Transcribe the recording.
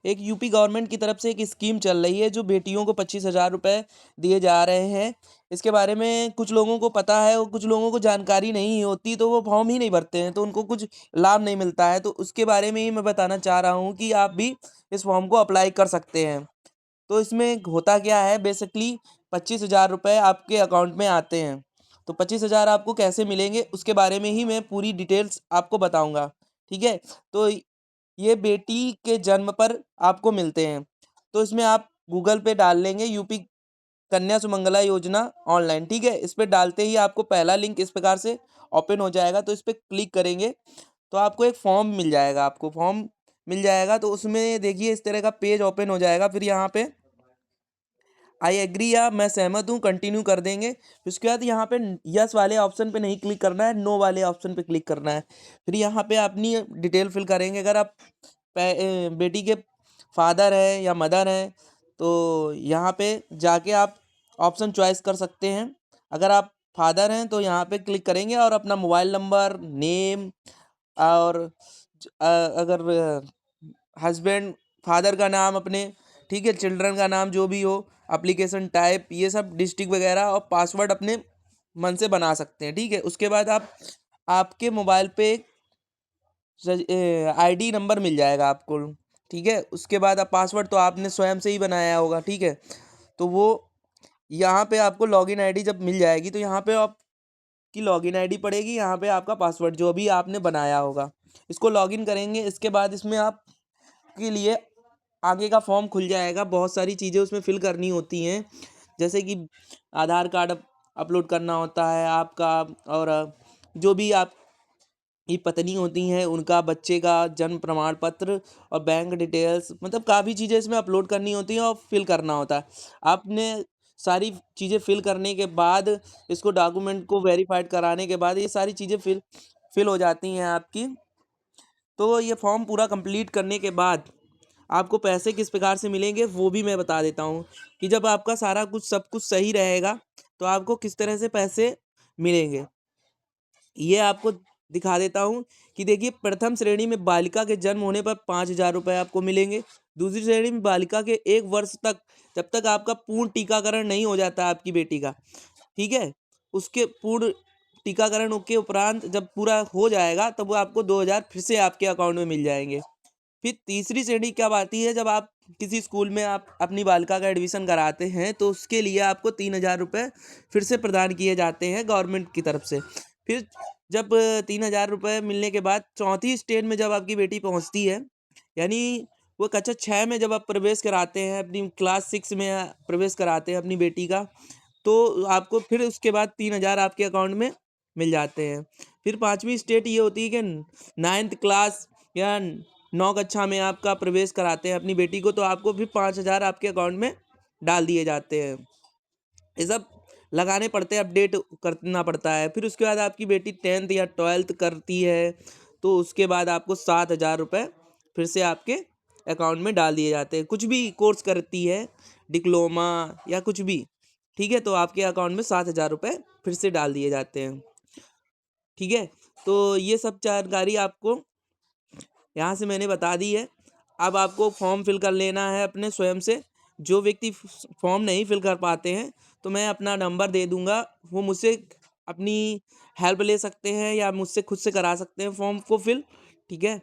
एक UP government की तरफ से एक स्कीम चल रही है जो बेटियों को 25,000 रुपये दिए जा रहे हैं। इसके बारे में कुछ लोगों को पता है और कुछ लोगों को जानकारी नहीं होती, तो वो फॉर्म ही नहीं भरते हैं, तो उनको कुछ लाभ नहीं मिलता है। तो उसके बारे में ही मैं बताना चाह रहा हूँ कि आप भी इस फॉर्म को अप्लाई कर सकते हैं। तो इसमें होता क्या है, बेसिकली 25,000 रुपये आपके अकाउंट में आते हैं। तो 25,000 आपको कैसे मिलेंगे उसके बारे में ही मैं पूरी डिटेल्स आपको बताऊंगा। ठीक है। तो ये बेटी के जन्म पर आपको मिलते हैं। तो इसमें आप गूगल पे डाल लेंगे यूपी कन्या सुमंगला योजना ऑनलाइन। ठीक है। इस पे डालते ही आपको पहला लिंक इस प्रकार से ओपन हो जाएगा। तो इस पे क्लिक करेंगे तो आपको एक फॉर्म मिल जाएगा। तो उसमें देखिए इस तरह का पेज ओपन हो जाएगा। फिर यहाँ पे आई एग्री या मैं सहमत हूँ कंटिन्यू कर देंगे। उसके बाद यहाँ पे यस वाले ऑप्शन पे नहीं क्लिक करना है, नो वाले ऑप्शन पे क्लिक करना है। फिर यहाँ पे अपनी डिटेल फिल करेंगे। अगर आप बेटी के फादर है या मदर हैं तो यहाँ पे जाके आप ऑप्शन चॉइस कर सकते हैं। अगर आप फादर हैं तो यहाँ पे क्लिक करेंगे और अपना मोबाइल नंबर, नेम और अगर हस्बैंड फादर का नाम अपने, ठीक है, चिल्ड्रन का नाम जो भी हो, एप्लीकेशन टाइप, ये सब डिस्ट्रिक्ट वगैरह और पासवर्ड अपने मन से बना सकते हैं। ठीक है। उसके बाद आप आपके मोबाइल पे आईडी नंबर मिल जाएगा आपको। ठीक है। उसके बाद आप पासवर्ड तो आपने स्वयं से ही बनाया होगा। ठीक है। तो वो यहाँ पे आपको लॉगिन आईडी जब मिल जाएगी तो यहाँ पे आपकी लॉगिन आईडी पड़ेगी, यहाँ पे आपका पासवर्ड जो भी आपने बनाया होगा इसको लॉगिन करेंगे। इसके बाद इसमें आपके लिए आगे का फॉर्म खुल जाएगा। बहुत सारी चीज़ें उसमें फिल करनी होती हैं, जैसे कि आधार कार्ड अपलोड करना होता है आपका, और जो भी आप की पत्नी होती हैं उनका, बच्चे का जन्म प्रमाण पत्र और बैंक डिटेल्स, मतलब काफ़ी चीज़ें इसमें अपलोड करनी होती हैं और फिल करना होता है। आपने सारी चीज़ें फिल करने के बाद, इसको डॉक्यूमेंट को वेरीफाइड कराने के बाद ये सारी चीज़ें फिल हो जाती हैं आपकी। तो ये फॉर्म पूरा कंप्लीट करने के बाद आपको पैसे किस प्रकार से मिलेंगे वो भी मैं बता देता हूँ, कि जब आपका सारा कुछ सब कुछ सही रहेगा तो आपको किस तरह से पैसे मिलेंगे ये आपको दिखा देता हूँ। कि देखिए, प्रथम श्रेणी में बालिका के जन्म होने पर 5,000 रुपये आपको मिलेंगे। दूसरी श्रेणी में बालिका के 1 वर्ष तक, जब तक आपका पूर्ण टीकाकरण नहीं हो जाता आपकी बेटी का, ठीक है, उसके पूर्ण टीकाकरण के उपरांत जब पूरा हो जाएगा तब वो आपको 2,000 फिर से आपके अकाउंट में मिल जाएंगे। फिर तीसरी श्रेणी कब आती है, जब आप किसी स्कूल में आप अपनी बालिका का एडमिशन कराते हैं तो उसके लिए आपको 3,000 रुपये फिर से प्रदान किए जाते हैं गवर्नमेंट की तरफ से। फिर जब 3,000 रुपये मिलने के बाद चौथी स्टेज में जब आपकी बेटी पहुंचती है, यानी वो कक्षा 6 में जब आप प्रवेश कराते हैं, अपनी क्लास 6 में प्रवेश कराते हैं अपनी बेटी का, तो आपको फिर उसके बाद 3,000 आपके अकाउंट में मिल जाते हैं। फिर पाँचवीं स्टेट ये होती है कि 9th क्लास या 9 कक्षा में आपका प्रवेश कराते हैं अपनी बेटी को, तो आपको फिर 5,000 आपके अकाउंट में डाल दिए जाते हैं। ये सब लगाने पड़ते हैं, अपडेट करना पड़ता है। फिर उसके बाद आपकी बेटी 10th या 12th करती है तो उसके बाद आपको 7,000 रुपये फिर से आपके अकाउंट में डाल दिए जाते हैं। कुछ भी कोर्स करती है, डिप्लोमा या कुछ भी, ठीक है, तो आपके अकाउंट में 7,000 रुपये फिर से डाल दिए जाते हैं। ठीक है। तो ये सब जानकारी आपको यहाँ से मैंने बता दी है। अब आपको फॉर्म फिल कर लेना है अपने स्वयं से। जो व्यक्ति फॉर्म नहीं फिल कर पाते हैं तो मैं अपना नंबर दे दूंगा, वो मुझसे अपनी हेल्प ले सकते हैं या मुझसे खुद से करा सकते हैं फॉर्म को फिल। ठीक है।